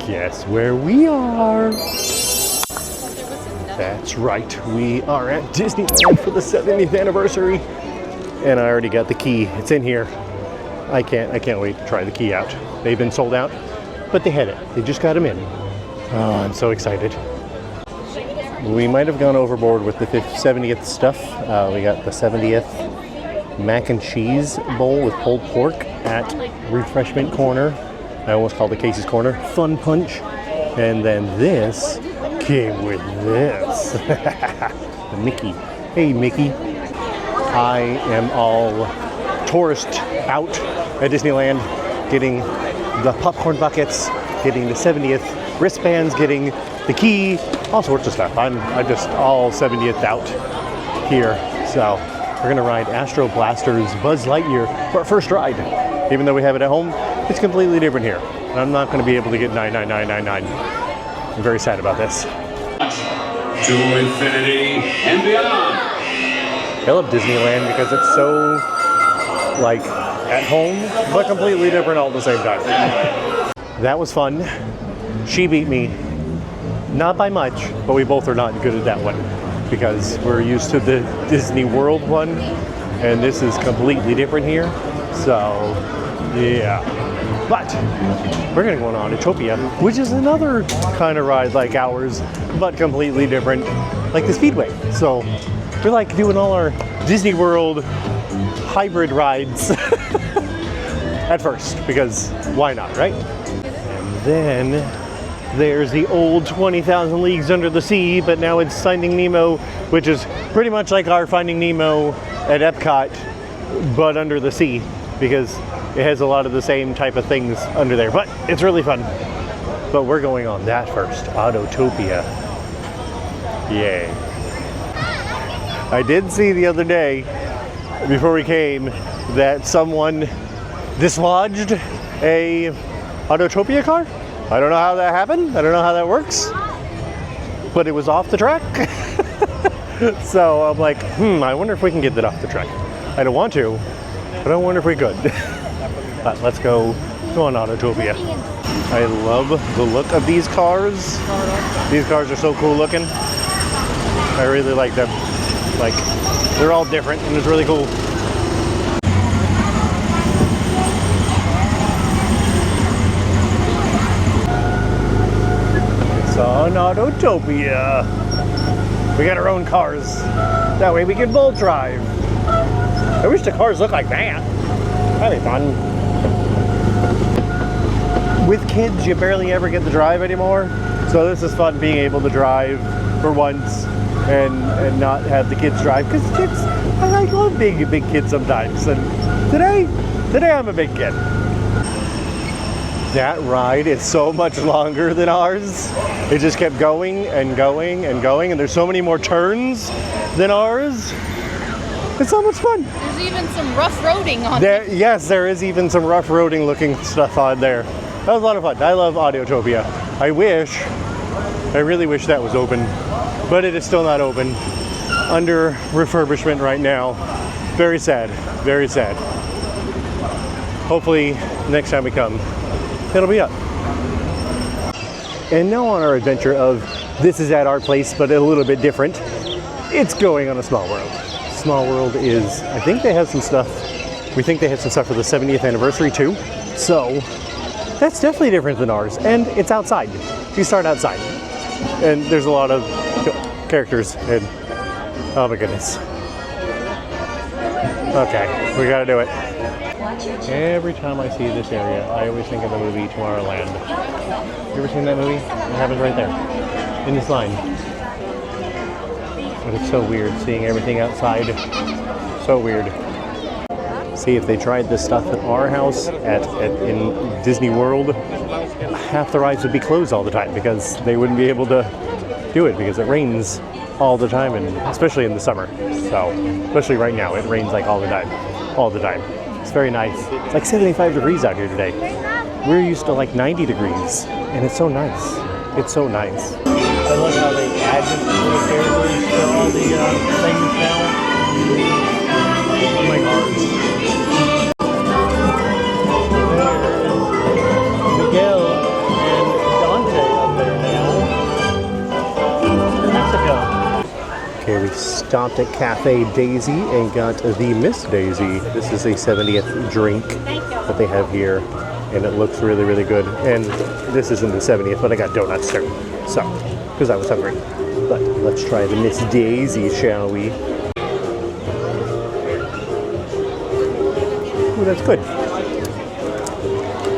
Guess where we are? That's right, we are at Disneyland for the 70th anniversary. And I already got the key, it's in here. I can't wait to try the key out. They've been sold out, but they had it. They just got them in. Oh, I'm so excited. We might have gone overboard with the 70th stuff. We got the 70th mac and cheese bowl with pulled pork at Refreshment Corner. I almost called it Casey's Corner. Fun Punch. And then this came with this. The Mickey. Hey, Mickey. I am all tourist out at Disneyland, getting the popcorn buckets, getting the 70th wristbands, getting the key, all sorts of stuff. I'm just all 70th out here. So we're gonna ride Astro Blaster's Buzz Lightyear for our first ride. Even though we have it at home, it's completely different here. And I'm not gonna be able to get 99999. I'm very sad about this. To infinity and beyond. I love Disneyland because it's so, like, at home, but completely different all at the same time. That was fun. She beat me. Not by much, but we both are not good at that one because we're used to the Disney World one, and this is completely different here. So, yeah. But we're gonna go on Autopia, which is another kind of ride like ours, but completely different, like the Speedway. So we're like doing all our Disney World hybrid rides at first, because why not, right? And then there's the old 20,000 Leagues Under the Sea, but now it's Finding Nemo, which is pretty much like our Finding Nemo at Epcot, but under the sea, because it has a lot of the same type of things under there, but it's really fun. But we're going on that first, Autotopia. Yay. I did see the other day, before we came, that someone dislodged a Autotopia car. I don't know how that happened. I don't know how that works, but it was off the track. So I'm like, I wonder if we can get that off the track. I don't want to, but I wonder if we could. But let's go on Autotopia. I love the look of these cars. These cars are so cool looking. I really like them. Like, they're all different and it's really cool. It's on Autotopia. We got our own cars. That way we can both drive. I wish the cars looked like that. That'd be fun. With kids, you barely ever get to drive anymore. So this is fun being able to drive for once and not have the kids drive. Because kids, I love being a big kid sometimes. And today I'm a big kid. That ride is so much longer than ours. It just kept going and going and going. And there's so many more turns than ours. It's so much fun. There's even some rough roading on there. Yes, there is even some rough roading looking stuff on there. That was a lot of fun. I love Autotopia. I really wish that was open, but it is still not open. Under refurbishment right now. Very sad, very sad. Hopefully next time we come, it'll be up. And now on our adventure of this is at our place, but a little bit different. It's going on a Small World. Small World is, I think they have some stuff. We think they had some stuff for the 70th anniversary too. So that's definitely different than ours. And it's outside. You start outside. And there's a lot of characters and oh my goodness. Okay, we gotta do it. Every time I see this area, I always think of the movie Tomorrowland. You ever seen that movie? It happens right there, in this line. But it's so weird seeing everything outside. So weird. See, if they tried this stuff at our house in Disney World, half the rides would be closed all the time because they wouldn't be able to do it because it rains all the time, and especially in the summer. So, especially right now, it rains like all the time. All the time. It's very nice. It's like 75 degrees out here today. We're used to like 90 degrees, and it's so nice. It's so nice. I love how they add little characters to all the things now. Oh my gosh. There's Miguel and Don Okay, we stopped at Cafe Daisy and got the Miss Daisy. This is a 70th drink that they have here, and it looks really, really good. And this isn't the 70th, but I got donuts too, so, because I was hungry. But let's try the Miss Daisy, shall we? Ooh, that's good.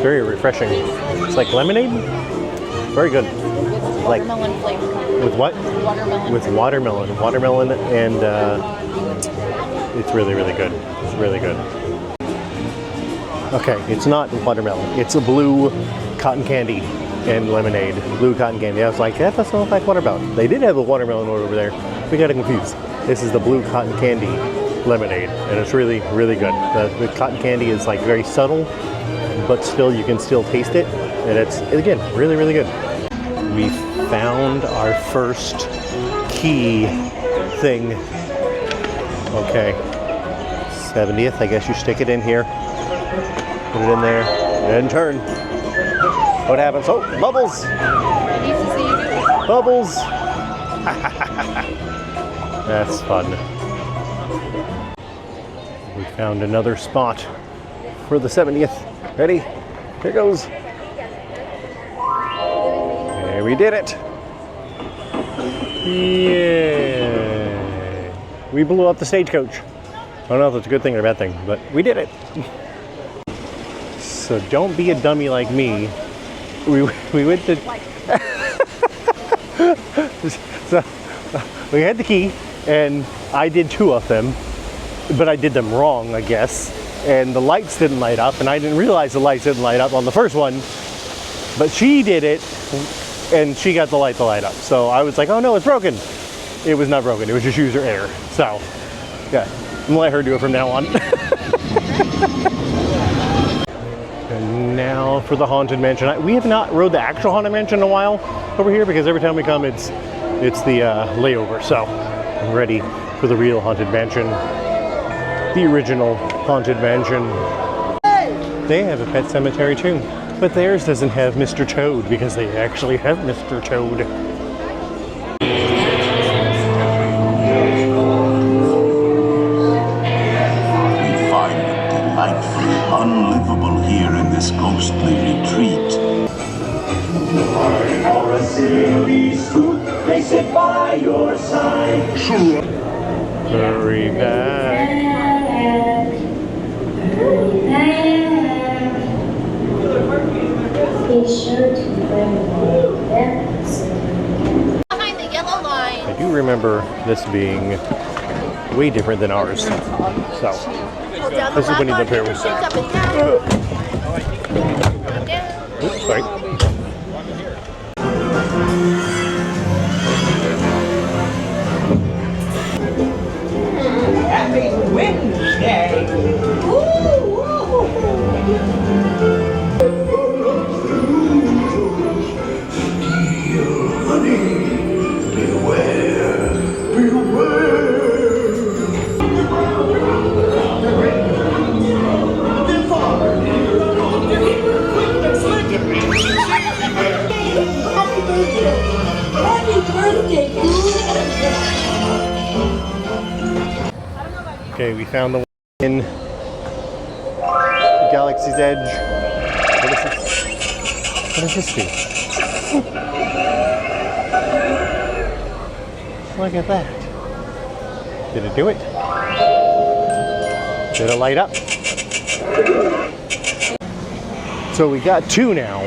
Very refreshing. It's like lemonade. Very good. Like Watermelon flavor. with what? Watermelon. With watermelon, and it's really, really good. It's really good. Okay, it's not watermelon. It's a blue cotton candy and lemonade. Blue cotton candy. I was like, that doesn't look like watermelon. They did have a watermelon over there. We got confused. This is the blue cotton candy lemonade, and it's really, really good. The cotton candy is like very subtle, but still you can still taste it, and it's again really, really good. We found our first key thing. Okay, 70th. I guess you stick it in here, put it in there, and turn. What happens? Oh, bubbles! I need to see you do it. Bubbles! That's fun. We found another spot for the 70th. Ready? Here goes. And we did it. Yay. We blew up the stagecoach. I don't know if that's a good thing or a bad thing, but we did it. So don't be a dummy like me. We went to... So we had the key, and I did 2 of them, but I did them wrong, I guess. And the lights didn't light up, and I didn't realize the lights didn't light up on the first one. But she did it, and she got the light to light up. So I was like, oh no, it's broken. It was not broken, it was just user error. So, yeah, I'm gonna let her do it from now on. And now for the Haunted Mansion. We have not rode the actual Haunted Mansion in a while over here, because every time we come, it's the layover. So I'm ready for the real Haunted Mansion. The original Haunted Mansion. They have a pet cemetery too, but theirs doesn't have Mr. Toad, because they actually have Mr. Toad. We find it delightfully unlivable here in this ghostly retreat. Or a silly scoot, they sit by your side. Hurry back. Be sure to bring Behind the yellow line. I do remember this being way different than ours. So, this is Winnie the Pooh. Up and down. Oops, sorry. Happy Wednesday. Okay, we found the one in Galaxy's Edge. What is this? What does this do? Look at that. Did it do it? Did it light up? So we got 2 now.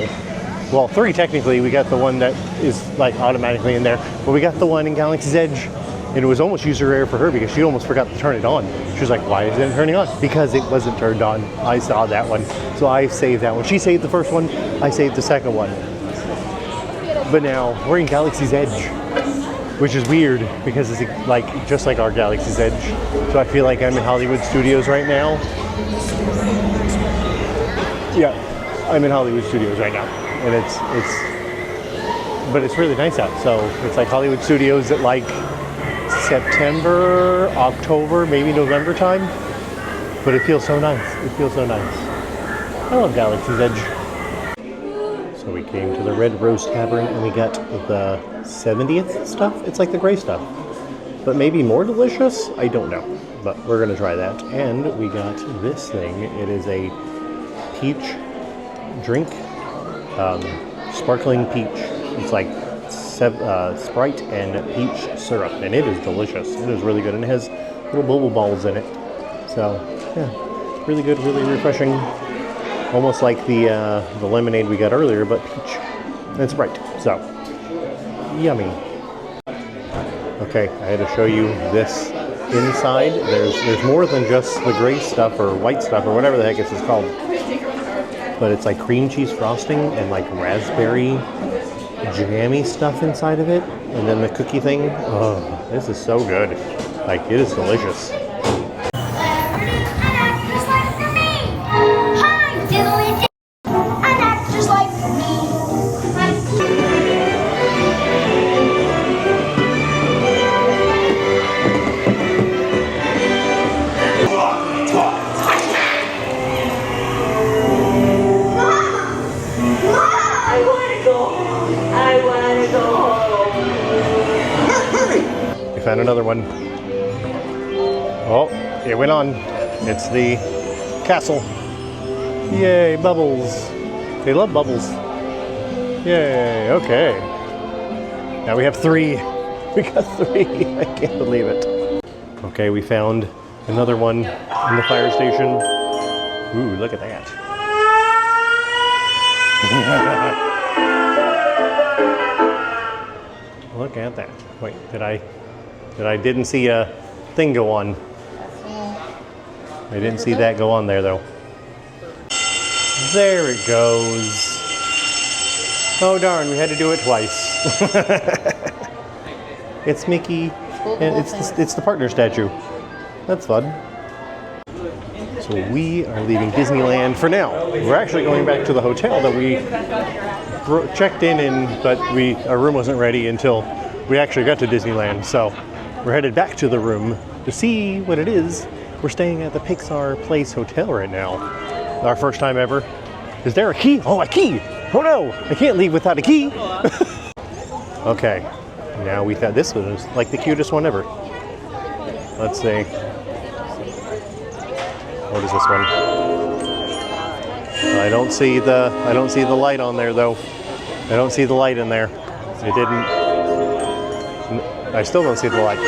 Well, 3 technically. We got the one that is like automatically in there, but we got the one in Galaxy's Edge. And it was almost user error for her, because she almost forgot to turn it on. She was like, why isn't it turning on? Because it wasn't turned on. I saw that one. So I saved that one. She saved the first one. I saved the second one. But now we're in Galaxy's Edge, which is weird because it's like just like our Galaxy's Edge. So I feel like I'm in Hollywood Studios right now. Yeah, I'm in Hollywood Studios right now. And but it's really nice out. So it's like Hollywood Studios at like September, October, maybe November time, but it feels so nice. It feels so nice. I love Galaxy's Edge. So we came to the Red Rose Tavern and we got the 70th stuff. It's like the gray stuff. but maybe more delicious. I don't know, but we're gonna try that. And we got this thing. It is a peach drink, sparkling peach. It's like Sprite and peach syrup, and it is delicious. It is really good, and it has little bubble balls in it. So yeah, really good, really refreshing. Almost like the lemonade we got earlier, but peach and Sprite. So yummy. Okay, I had to show you this inside. There's more than just the gray stuff or white stuff or whatever the heck it's called. But it's like cream cheese frosting and like raspberry jammy stuff inside of it. And then the cookie thing. Oh, this is so good. Like, it is delicious. Found another one. Oh, it went on. It's the castle. Yay, bubbles. They love bubbles. Yay, okay. Now we have 3. We got 3. I can't believe it. Okay, we found another one in the fire station. Ooh, look at that. Look at that. Wait, I didn't see a thing go on. I didn't see that go on there though. There it goes. Oh darn, we had to do it twice. It's Mickey, and it's the partner statue. That's fun. So we are leaving Disneyland for now. We're actually going back to the hotel that we checked in, but our room wasn't ready until we actually got to Disneyland. So we're headed back to the room to see what it is. We're staying at the Pixar Place Hotel right now. Our first time ever. Is there a key? Oh, a key! Oh no! I can't leave without a key! Okay, now we thought this was like the cutest one ever. Let's see. What is this one? I don't see the light on there though. I don't see the light in there. It didn't. I still don't see the light.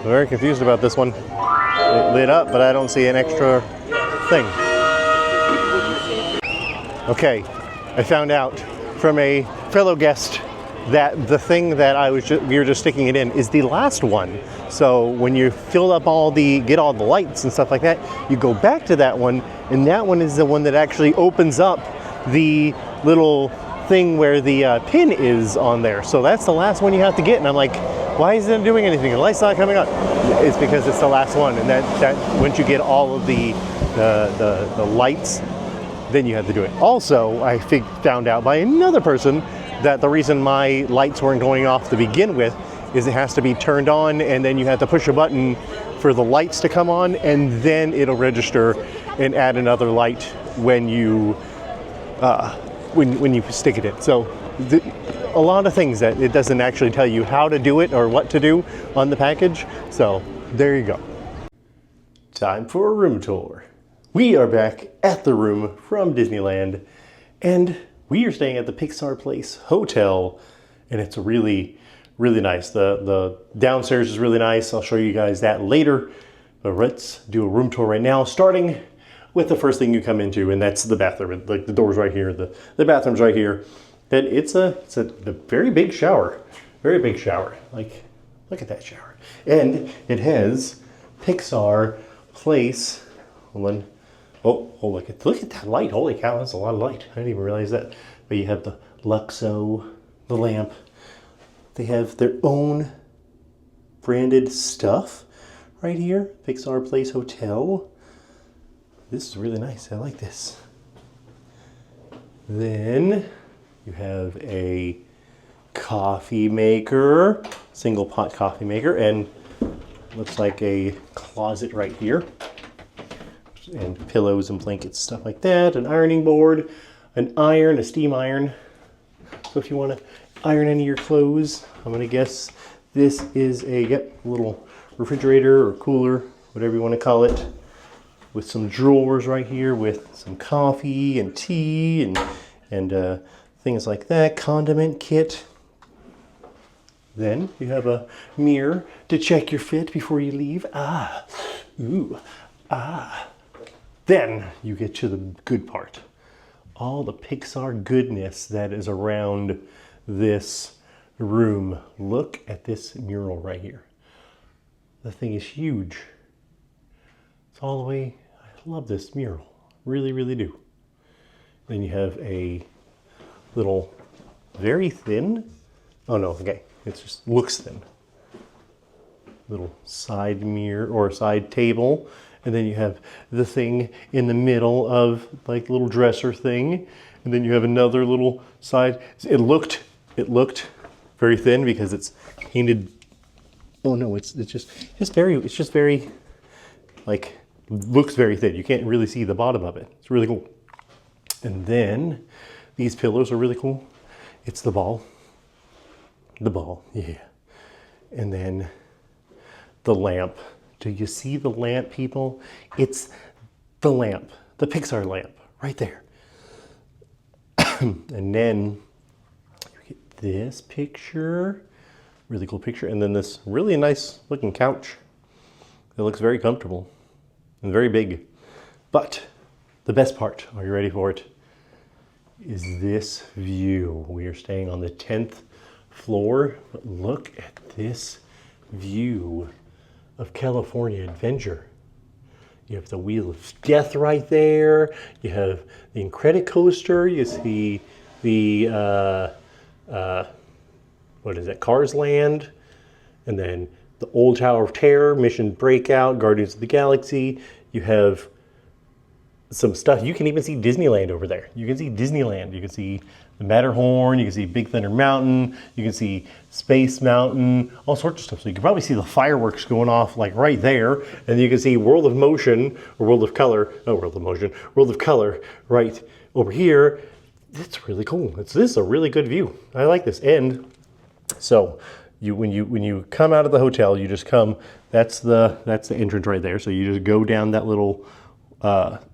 Very confused about this one. It lit up, but I don't see an extra thing. Okay, I found out from a fellow guest that the thing that we were just sticking it in is the last one. So when you get all the lights and stuff like that, you go back to that one, and that one is the one that actually opens up the little thing where the pin is on there. So that's the last one you have to get. And I'm like, why isn't it doing anything? The light's not coming up. It's because it's the last one, and that once you get all of the lights, then you have to do it. Also, I found out by another person that the reason my lights weren't going off to begin with is it has to be turned on, and then you have to push a button for the lights to come on, and then it'll register and add another light when you when you stick it in. So a lot of things that it doesn't actually tell you how to do it or what to do on the package. So there you go. Time for a room tour. We are back at the room from Disneyland, and we are staying at the Pixar Place Hotel, and it's really, really nice. The downstairs is really nice. I'll show you guys that later, but let's do a room tour right now, starting with the first thing you come into, and that's the bathroom. Like the door's right here, the bathroom's right here. And it's a very big shower, very big shower. Like, look at that shower. And it has Pixar Place. Hold on. Oh, look at that light. Holy cow, that's a lot of light. I didn't even realize that. But you have the Luxo, the lamp. They have their own branded stuff right here. Pixar Place Hotel. This is really nice. I like this. Then you have a coffee maker, single pot coffee maker, and looks like a closet right here. And pillows and blankets, stuff like that. An ironing board, an iron, a steam iron. So if you want to iron any of your clothes. I'm gonna guess this is a little refrigerator or cooler, whatever you want to call it, with some drawers right here with some coffee and tea and things like that. Condiment kit. Then you have a mirror to check your fit before you leave. Then you get to the good part. All the Pixar goodness that is around this room. Look at this mural right here. The thing is huge. It's all the way, I love this mural. Really, really do. Then you have a little, very thin, oh no, okay, it just looks thin. Little side mirror or side table. And then you have the thing in the middle of like little dresser thing. And then you have another little side. It looked very thin because it's painted. Oh no, it's just very like, looks very thin. You can't really see the bottom of it. It's really cool. And then these pillows are really cool. It's the ball, yeah. And then the lamp. Do you see the lamp, people? It's the lamp, the Pixar lamp, right there. And then you get this picture, really cool picture, and then this really nice looking couch. It looks very comfortable and very big. But the best part, are you ready for it? Is this view. We are staying on the 10th floor, but look at this view of California Adventure. You have the Wheel of Death right there. You have the Incredicoaster. You see the, what is it, Cars Land. And then the Old Tower of Terror, Mission Breakout, Guardians of the Galaxy. You have some stuff. You can even see Disneyland over there. You can see Disneyland. You can see the Matterhorn. You can see Big Thunder Mountain. You can see Space Mountain. All sorts of stuff. So you can probably see the fireworks going off like right there. And you can see World of Motion or World of Color. Oh, World of Motion. World of Color right over here. It's really cool. This is a really good view. I like this. And so when you come out of the hotel, you just come. That's the entrance right there. So you just go down that little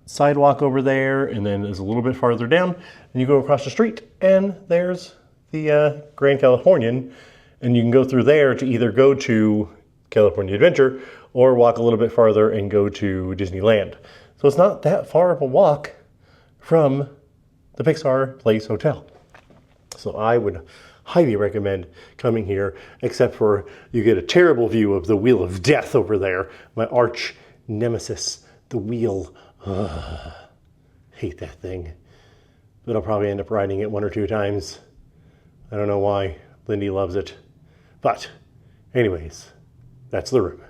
sidewalk over there, and then there's a little bit farther down, and you go across the street, and there's the Grand Californian, and you can go through there to either go to California Adventure or walk a little bit farther and go to Disneyland. So it's not that far of a walk from the Pixar Place Hotel. So I would highly recommend coming here, except for you get a terrible view of the Wheel of Death over there, my arch nemesis. The wheel, hate that thing. But I'll probably end up riding it 1 or 2 times. I don't know why. Lindy loves it. But anyways, that's the room.